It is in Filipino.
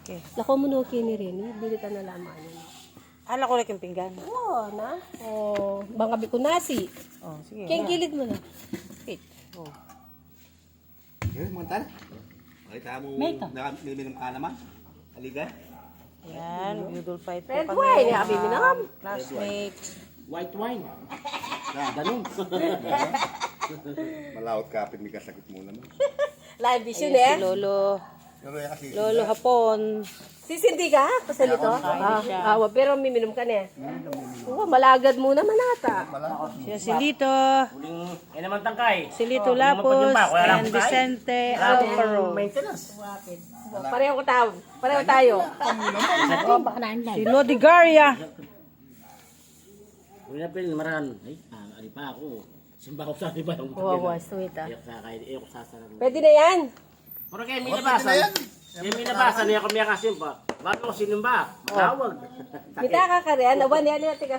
Okay. Lako mo no kini rin, bilitan na lamang ano. Ala ko lang yung pinggan. Oo, na. Oh, bang gabi ko nasi. Oh, sige. Kaya gilid mo na. Wait. Oh. Okay, montan. Makita mo, nakaminom ka naman. Halika. Yan, budol fight po Red kami. wine, habi mo na kam. Classmates. White wine. Ganun. Malawat ka, may kasakit mo naman. Live vision Ayan, eh. si Lolo. Pero yan kasi, Lolo Hapon. Sisindi ka? Pasalito? Pero miminom ka na eh. Oo, malagad muna manata. Siya si Lito. Huling, naman tangkay. Si Lito Oh, Lapos. huling mapagyan pa, wala And lang tayo. Vicente Wala Alparo. maintenance. Pareho ko tao. Pareho tayo. Si Lodi Garia. Huling na pili, maran. Ay, ali pa ako. Simba ko sa iba yung Wow, sweet ah. Ayok sa sarang. Pwede na yan. Pero kaya may nabasan. Kaya may nabasan, niya ko may kasimba. Ba't ako sinimba? Tawag. Kita ka ka rin. Awan yan yung tigas